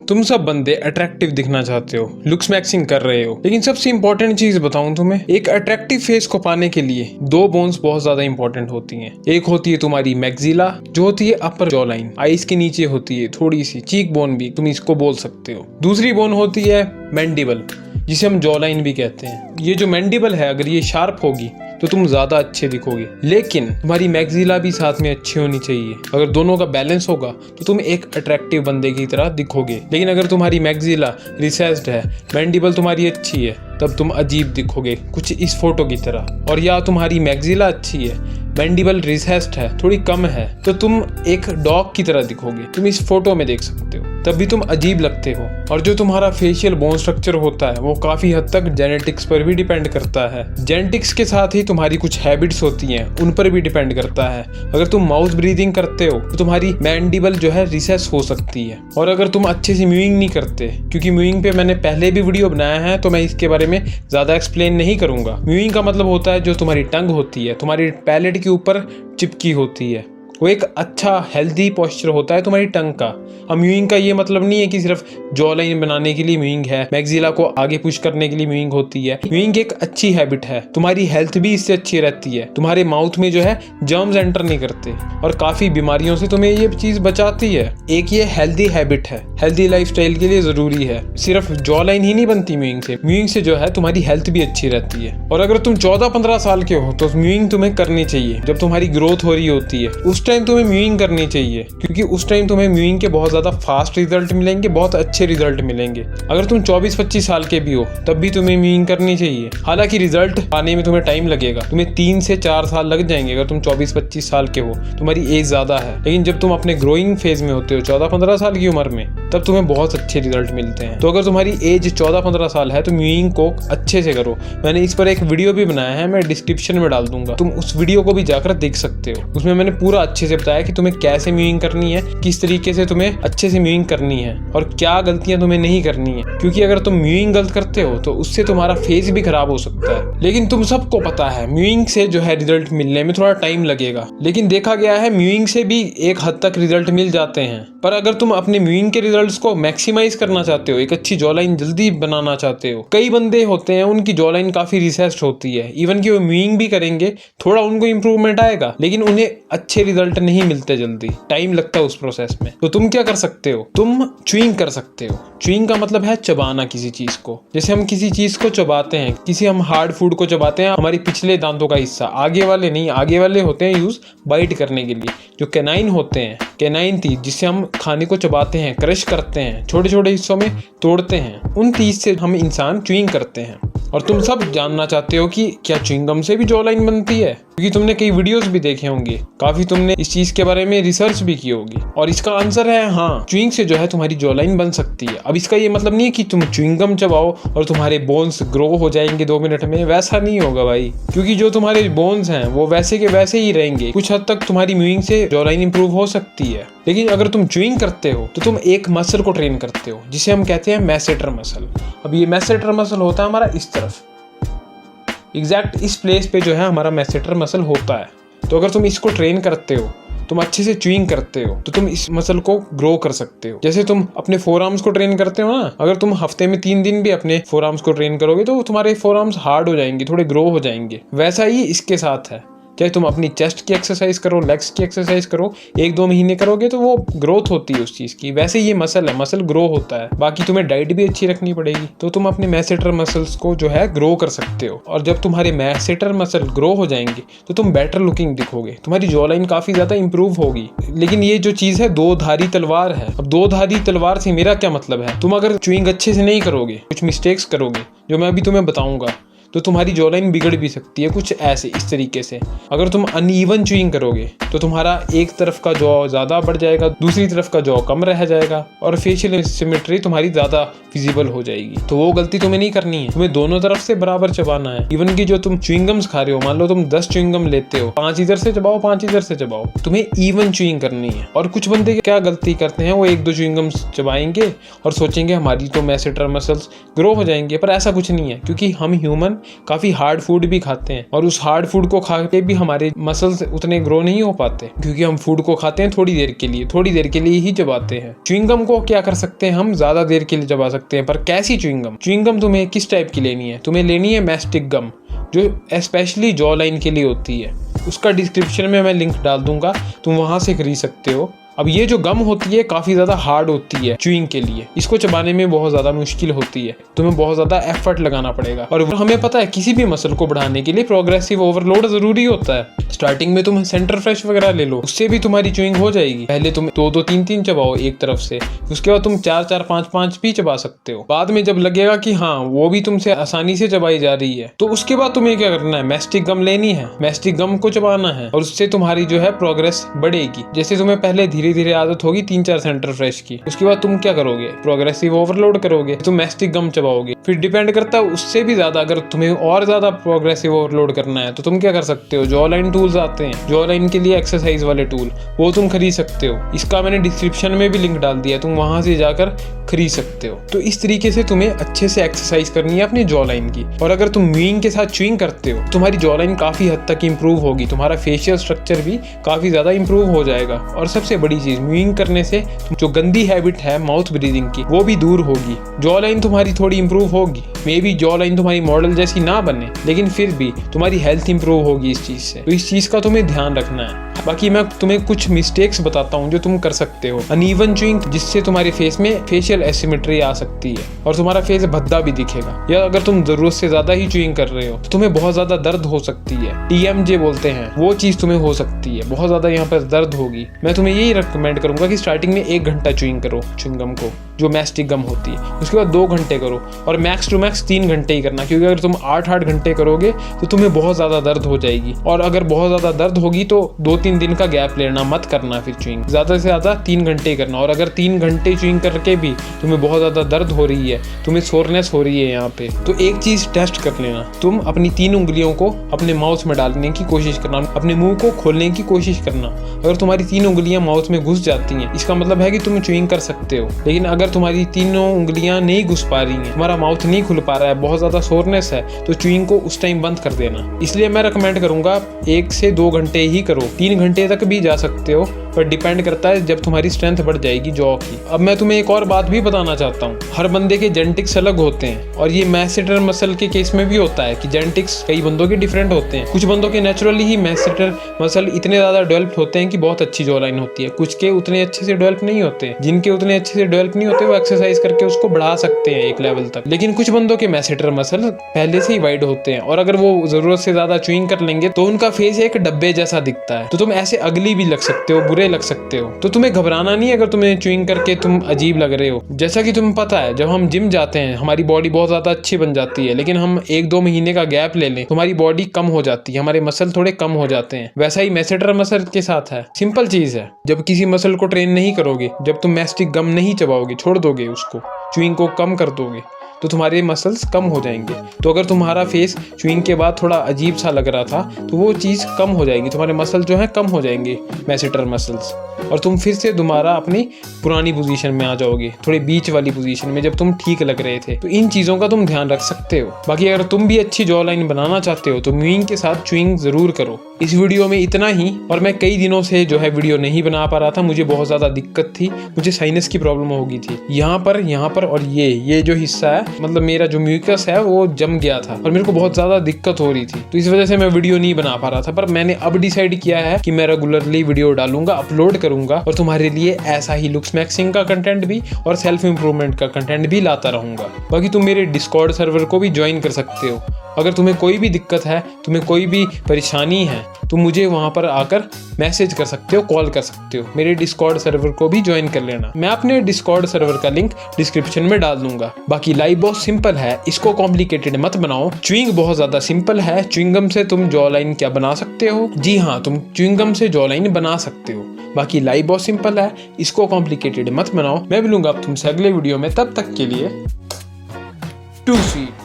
तुम सब बंदे अट्रैक्टिव दिखना चाहते हो, लुक्स मैक्सिंग कर रहे हो, लेकिन सबसे इंपॉर्टेंट चीज बताऊं तुम्हें, एक अट्रैक्टिव फेस को पाने के लिए दो बोन्स बहुत ज्यादा इंपॉर्टेंट होती हैं। एक होती है तुम्हारी मैक्सिला, जो होती है अपर जॉ लाइन, आईज के नीचे होती है थोड़ी सी चीक बोन भी तुम इसको बोल सकते हो। दूसरी बोन होती है मैंडिबल, जिसे हम जॉ लाइन भी कहते हैं। ये जो मैंडिबल है, अगर ये शार्प होगी तो तुम ज्यादा अच्छे दिखोगे, लेकिन तुम्हारी मैक्सिला भी साथ में अच्छी होनी चाहिए। अगर दोनों का बैलेंस होगा तो तुम एक अट्रैक्टिव बंदे की तरह दिखोगे। लेकिन अगर तुम्हारी मैक्सिला रिसेस्ड है, मैंडिबल तुम्हारी अच्छी है, तब तुम अजीब दिखोगे, कुछ इस फोटो की तरह। और या तुम्हारी मैक्सिला अच्छी है, मैंडिबल रिसेस्ड है, थोड़ी कम है, तो तुम एक डॉग की तरह दिखोगे। तुम इस फोटो में देख सकते हो, तब भी तुम अजीब लगते हो। और जो तुम्हारा फेशियल बोन स्ट्रक्चर होता है वो काफी हद तक जेनेटिक्स पर भी डिपेंड करता है। जेनेटिक्स के साथ ही तुम्हारी कुछ हैबिट्स होती हैं, उन पर भी डिपेंड करता है। अगर तुम माउथ ब्रीदिंग करते हो तो तुम्हारी मैंडिबल जो है रिसेस हो सकती है। और अगर तुम अच्छे से म्यूइंग नहीं करते, क्योंकि म्यूइंग पे मैंने पहले भी वीडियो बनाया है, तो मैं इसके बारे में ज्यादा एक्सप्लेन नहीं करूंगा। म्यूइंग का मतलब होता है जो तुम्हारी टंग होती है तुम्हारी पैलेट के ऊपर चिपकी होती है, वो एक अच्छा हेल्दी पोस्चर होता है तुम्हारी टंग का। अब म्यूइंग का ये मतलब नहीं है कि सिर्फ जॉ लाइन बनाने के लिए म्यूइंग है, मैक्सिला को आगे पुश करने के लिए म्यूइंग होती है। म्यूइंग एक अच्छी हैबिट है, तुम्हारी हेल्थ भी इससे अच्छी रहती है। तुम्हारे माउथ में जो है जर्म्स एंटर नहीं करते और काफी बीमारियों से तुम्हें ये चीज बचाती है। एक ये हेल्दी हैबिट है, हेल्दी लाइफस्टाइल के लिए जरूरी है। सिर्फ जॉ लाइन ही नहीं बनती म्यूइंग से, म्यूइंग से जो है तुम्हारी हेल्थ भी अच्छी रहती है। और अगर तुम 14-15 साल के हो तो म्यूइंग तुम्हें करनी चाहिए। जब तुम्हारी ग्रोथ हो रही होती है उस टाइम तुम्हें म्यूइंग करनी चाहिए, क्योंकि उस टाइम तुम्हें म्यूइंग के बहुत ज्यादा फास्ट रिजल्ट मिलेंगे, बहुत अच्छे रिजल्ट मिलेंगे। अगर तुम 24-25 साल के भी हो तब भी तुम्हें म्यूइंग करनी चाहिए। हालांकि रिजल्ट आने में तुम्हें टाइम लगेगा, तुम्हें 3 से 4 साल लग जाएंगे अगर तुम 24-25 साल के हो, तुम्हारी एज ज्यादा है। लेकिन जब तुम अपने ग्रोइंग फेज में होते हो 14-15 साल की उम्र में, तब तुम्हें बहुत अच्छे रिजल्ट मिलते हैं। तो अगर तुम्हारी एज 14-15 साल है तो म्यूइंग को अच्छे से करो। मैंने इस पर एक वीडियो भी बनाया है, मैं डिस्क्रिप्शन में डाल दूंगा, तुम उस वीडियो को भी जाकर देख सकते हो। उसमें मैंने पूरा अच्छे से बताया कि तुम्हें कैसे म्यूइंग करनी है, किस तरीके से तुम्हें अच्छे से म्यूइंग करनी है और क्या गलतियां तुम्हें नहीं करनी है। क्योंकि अगर तुम म्यूइंग गलत करते हो तो उससे तुम्हारा फेस भी खराब हो सकता है। लेकिन तुम सबको पता है म्यूइंग से जो है रिजल्ट मिलने में थोड़ा टाइम लगेगा, लेकिन देखा गया है म्यूइंग से भी एक हद तक रिजल्ट मिल जाते हैं। पर अगर तुम अपने म्यूइंग के रिजल्ट्स को मैक्सिमाइज करना चाहते हो, एक अच्छी जॉ लाइन जल्दी बनाना चाहते हो, कई बंदे होते हैं उनकी जॉ लाइन काफी रिसेस्ड होती है, इवन कि वो म्यूइंग भी करेंगे, थोड़ा उनको इंप्रूवमेंट आएगा, लेकिन उन्हें अच्छे रिजल्ट नहीं मिलते, जल्दी टाइम लगता है उस प्रोसेस में। तो तुम क्या कर सकते हो, तुम च्यूइंग कर सकते हो। च्यूइंग का मतलब है चबाना किसी चीज को। जैसे हम किसी चीज को चबाते हैं, किसी हम हार्ड फूड को चबाते हैं, हमारी पिछले दांतों का हिस्सा, आगे वाले नहीं, आगे वाले होते हैं यूज बाइट करने के लिए। जो कैनाइन होते हैं, कैनाइन टीथ, जिससे हम खाने को चबाते हैं, क्रश करते हैं, छोटे छोटे हिस्सों में तोड़ते हैं, उन टीथ से हम इंसान च्यूइंग करते हैं। और तुम सब जानना चाहते हो कि क्या च्युइंगम से भी जॉ लाइन बनती है, क्योंकि तुमने कई वीडियोस भी देखे होंगे, काफी तुमने इस चीज के बारे में रिसर्च भी की होगी। और इसका आंसर है हाँ, च्युइंग से जो है तुम्हारी जॉ लाइन बन सकती है। अब इसका ये मतलब नहीं है कि तुम च्युइंगम चबाओ और तुम्हारे बोन्स ग्रो हो जाएंगे 2 मिनट में, वैसा नहीं होगा भाई। क्योंकि जो तुम्हारे बोन्स हैं वो वैसे के वैसे ही रहेंगे। कुछ हद तक तुम्हारी म्यूइंग से जॉ लाइन इंप्रूव हो सकती है, लेकिन अगर तुम च्युइंग करते हो तो तुम एक मसल को ट्रेन करते हो, जिसे हम कहते हैं मैसेटर मसल। अब ये मैसेटर मसल होता है हमारा इस तरफ, एग्जैक्ट इस प्लेस पे जो है हमारा मैसेटर मसल होता है। तो अगर तुम इसको ट्रेन करते हो, तुम अच्छे से च्युइंग करते हो, तो तुम इस मसल को ग्रो कर सकते हो। जैसे तुम अपने फोर आर्म्स को ट्रेन करते हो ना, अगर तुम हफ्ते में 3 दिन भी अपने फोर आर्म्स को ट्रेन करोगे तो तुम्हारे फोर आर्म्स हार्ड हो जाएंगे, थोड़े ग्रो हो जाएंगे। वैसा ही इसके साथ है, चाहे तुम अपनी चेस्ट की एक्सरसाइज करो, लेग्स की एक्सरसाइज करो, 1-2 महीने करोगे तो वो ग्रोथ होती है उस चीज़ की। वैसे ये मसल है, मसल ग्रो होता है। बाकी तुम्हें डाइट भी अच्छी रखनी पड़ेगी, तो तुम अपने मैसेटर मसल्स को जो है ग्रो कर सकते हो। और जब तुम्हारे मैसेटर मसल ग्रो हो जाएंगे तो तुम बेटर लुकिंग दिखोगे, तुम्हारी जॉ लाइन काफ़ी ज़्यादा इंप्रूव होगी। लेकिन ये जो चीज़ है 2 धारी तलवार है। अब 2 धारी तलवार से मेरा क्या मतलब है, तुम अगर च्युइंग अच्छे से नहीं करोगे, कुछ मिस्टेक्स करोगे जो मैं अभी तुम्हें बताऊंगा, तो तुम्हारी जॉ लाइन बिगड़ भी सकती है कुछ ऐसे, इस तरीके से। अगर तुम अनइवन च्युइंग करोगे तो तुम्हारा एक तरफ का जॉ ज़्यादा बढ़ जाएगा, दूसरी तरफ का जॉ कम रह जाएगा और फेशियल सिमेट्री तुम्हारी ज़्यादा विजिबल हो जाएगी। तो वो गलती तुम्हें नहीं करनी है, तुम्हें दोनों तरफ से बराबर चबाना है। इवन कि जो तुम च्युइंगम्स खा रहे हो, मान लो तुम 10 च्युइंगम लेते हो, 5 इधर से चबाओ, 5 इधर से चबाओ, तुम्हें इवन च्युइंग करनी है। और कुछ बंदे क्या गलती करते हैं, वो 1-2 च्युइंगम्स चबाएंगे और सोचेंगे हमारी तो मैसेटर मसल्स ग्रो हो जाएंगे, पर ऐसा कुछ नहीं है, क्योंकि हम ह्यूमन काफ़ी हार्ड फूड भी खाते हैं और उस हार्ड फूड को खा के भी हमारे मसल्स उतने ग्रो नहीं हो पाते, क्योंकि हम फूड को खाते हैं थोड़ी देर के लिए ही चबाते हैं। च्युइंगम को क्या कर सकते हैं, हम ज़्यादा देर के लिए चबा सकते हैं, पर कैसी च्युइंगम तुम्हें किस टाइप की लेनी है? तुम्हें लेनी है मैस्टिक गम, जो स्पेशली जॉ लाइन के लिए होती है। उसका डिस्क्रिप्शन में मैं लिंक डाल दूंगा, तुम वहाँ से खरीद सकते हो। अब ये जो गम होती है काफ़ी ज़्यादा हार्ड होती है च्युइंग के लिए, इसको चबाने में बहुत ज़्यादा मुश्किल होती है, तुम्हें बहुत ज़्यादा एफर्ट लगाना पड़ेगा। और हमें पता है किसी भी मसल को बढ़ाने के लिए प्रोग्रेसिव ओवरलोड ज़रूरी होता है। स्टार्टिंग में तुम सेंटर फ्रेश वगैरह ले लो, उससे भी तुम्हारी च्युइंग हो जाएगी। पहले तुम 2-2, 3-3 चबाओ एक तरफ से, उसके बाद तुम 4-4, 5-5 भी चबा सकते हो। बाद में जब लगेगा कि हाँ वो भी तुमसे आसानी से चबाई जा रही है, तो उसके बाद तुम्हें क्या करना है, मैस्टिक गम लेनी है, मैस्टिक गम को चबाना है और उससे तुम्हारी जो है प्रोग्रेस बढ़ेगी। जैसे तुम्हें पहले धीरे धीरे आदत होगी 3-4 सेंटर फ्रेश की, उसके बाद तुम क्या करोगे, प्रोग्रेसिव ओवरलोड करोगे, तुम मैस्टिक गम चबाओगे। फिर डिपेंड करता है उससे भी ज्यादा, अगर तुम्हें और ज्यादा प्रोग्रेसिव ओवरलोड करना है तो तुम क्या कर सकते हो, जॉ लाइन टूल्स आते हैं, जॉ लाइन के लिए एक्सरसाइज वाले टूल, वो तुम खरीद सकते हो। इसका मैंने डिस्क्रिप्शन में भी लिंक डाल दिया, तुम वहां से जाकर खरीद सकते हो। तो इस तरीके से तुम्हें अच्छे से एक्सरसाइज करनी है अपनी जॉ लाइन की। और अगर तुम म्यूइंग के साथ च्युइंग करते हो, तुम्हारी जॉ लाइन काफी हद तक इंप्रूव होगी, तुम्हारा फेशियल स्ट्रक्चर भी काफी ज्यादा इंप्रूव हो जाएगा। और सबसे बड़ी चीज, म्यूइंग करने से जो गंदी हैबिट है माउथ ब्रीदिंग की, वो भी दूर होगी। जॉ लाइन तुम्हारी थोड़ी इंप्रूव होगी, मे बी जॉ लाइन तुम्हारी मॉडल जैसी ना बने, लेकिन फिर भी तुम्हारी हेल्थ इंप्रूव होगी इस चीज से। तो इस चीज का तुम्हें ध्यान रखना है। बाकी मैं तुम्हें कुछ मिस्टेक्स बताता हूँ जो तुम कर सकते हो। अनइवन च्युइंग, जिससे तुम्हारे फेस में फेशियल एसिमेट्री आ सकती है और तुम्हारा फेस भद्दा भी दिखेगा। या अगर तुम जरूरत से ज्यादा ही च्युइंग कर रहे हो तो तुम्हें बहुत ज्यादा दर्द हो सकती है, TMJ बोलते हैं, वो चीज तुम्हें हो सकती है, बहुत ज्यादा यहाँ पर दर्द होगी। मैं तुम्हें यही रिकमेंड करूंगा कि स्टार्टिंग में 1 घंटा च्युइंग करो च्युइंगम को, जो मैस्टिक गम होती है, उसके बाद 2 घंटे करो और मैक्स टू मैक्स 3 घंटे ही करना, क्योंकि अगर तुम 8-8 घंटे करोगे तो तुम्हें बहुत ज्यादा दर्द हो जाएगी। और अगर बहुत ज्यादा दर्द होगी तो 2-3 दिन का गैप लेना, मत करना फिर च्युइंग, ज्यादा से ज्यादा 3 घंटे करना। और अगर 3 घंटे च्युइंग करके भी तुम्हें बहुत ज्यादा दर्द हो रही है, तुम्हें सोरनेस हो रही है यहाँ पे, तो एक चीज टेस्ट कर लेना, तुम अपनी 3 उंगलियों को अपने माउथ में डालने की कोशिश करना, अपने मुंह को खोलने की कोशिश करना। अगर तुम्हारी 3 उंगलियां माउथ में घुस जाती हैं, इसका मतलब है कि तुम च्युइंग कर सकते हो। लेकिन अगर तुम्हारी तीनों उंगलियां नहीं घुस पा रही हैं, तुम्हारा माउथ नहीं खुल पा रहा है, बहुत ज्यादा सोरनेस है, तो च्युइंग को उस टाइम बंद कर देना। इसलिए मैं रिकमेंड करूंगा 1 से 2 घंटे ही करो, 3 घंटे तक भी जा सकते हो, पर डिपेंड करता है जब तुम्हारी स्ट्रेंथ बढ़ जाएगी जॉ की। अब मैं तुम्हें एक और बात भी बताना चाहता हूँ, हर बंदे के जेनेटिक्स अलग होते हैं और ये मैसेटर मसल के केस में भी होता है कि जेनेटिक्स कई बंदों के डिफरेंट होते हैं। कुछ बंदों के नेचुरली ही मैसेटर मसल इतने ज्यादा डेवलप्ड होते हैं कि बहुत अच्छी जॉ लाइन होती है, कुछ के उतने अच्छे से डेवलप नहीं होते। जिनके उतने अच्छे से डेवलप नहीं होते वो एक्सरसाइज करके उसको बढ़ा सकते हैं एक लेवल तक। लेकिन कुछ बंदों के मैसेटर मसल पहले से ही वाइड होते हैं और अगर वो जरूरत से ज्यादा च्युइंग कर लेंगे तो उनका फेस एक डब्बे जैसा दिखता है, तो तुम ऐसे अगली भी लग सकते हो, बुरे लग सकते हो। तो तुम्हें घबराना नहीं अगर तुम्हें च्युइंग करके तुम अजीब लग रहे हो। जैसा कि तुम्हें पता है, जब हम जिम जाते हैं हमारी बॉडी बहुत ज्यादा अच्छी बन जाती है, लेकिन हम 1-2 महीने का गैप ले लें तो हमारी बॉडी कम हो जाती है, हमारे मसल थोड़े कम हो जाते हैं। वैसा ही मैसेटर मसल के साथ है, सिंपल चीज है। जब किसी मसल को ट्रेन नहीं करोगे, जब तुम मैस्टिक गम नहीं चबाओगे, छोड़ दोगे उसको, च्युइंग को कम कर दोगे, तो तुम्हारे मसल्स कम हो जाएंगे। तो अगर तुम्हारा फेस च्युइंग के बाद थोड़ा अजीब सा लग रहा था तो वो चीज़ कम हो जाएगी, तुम्हारे मसल जो है कम हो जाएंगे, मैसेटर मसल्स, और तुम फिर से दोबारा अपनी पुरानी पोजीशन में आ जाओगे, थोड़ी बीच वाली पोजीशन में जब तुम ठीक लग रहे थे। तो इन चीज़ों का तुम ध्यान रख सकते हो। बाकी अगर तुम भी अच्छी जॉ लाइन बनाना चाहते हो तो म्यूइंग के साथ च्युइंग जरूर करो। इस वीडियो में इतना ही, और मैं कई दिनों से जो है वीडियो नहीं बना पा रहा था, मुझे बहुत ज़्यादा दिक्कत थी, मुझे साइनस की प्रॉब्लम हो गई थी यहाँ पर और ये जो हिस्सा है, मतलब मेरा जो म्यूकस है वो जम गया था और मेरे को बहुत ज़्यादा दिक्कत हो रही थी, तो इस वजह से मैं वीडियो नहीं बना पा रहा था। पर मैंने अब डिसाइड किया है कि मैं रेगुलरली वीडियो डालूंगा, अपलोड करूंगा और तुम्हारे लिए ऐसा ही लुक्स मैक्सिंग का कंटेंट भी और सेल्फ इंप्रूवमेंट का कंटेंट भी लाता रहूंगा। बाकी तुम मेरे डिस्कॉर्ड सर्वर को भी ज्वाइन कर सकते हो। अगर तुम्हें कोई भी दिक्कत है, तुम्हें कोई भी परेशानी है, तो मुझे वहाँ पर आकर मैसेज कर सकते हो, कॉल कर सकते हो। मेरे डिस्कॉर्ड सर्वर को भी ज्वाइन कर लेना, मैं अपने डिस्कॉर्ड सर्वर का लिंक डिस्क्रिप्शन में डाल दूंगा। बाकी लाइफ बहुत सिंपल है, इसको कॉम्प्लिकेटेड मत बनाओ। च्युइंग बहुत ज़्यादा सिंपल है। च्युइंगम से तुम जॉ लाइन क्या बना सकते हो? जी हाँ, तुम च्युइंगम से जॉ लाइन बना सकते हो। बाकी लाइफ बहुत सिंपल है, इसको कॉम्प्लिकेटेड मत बनाओ। मैं मिलूंगा अब तुमसे अगले वीडियो में, तब तक के लिए टू स्वीट।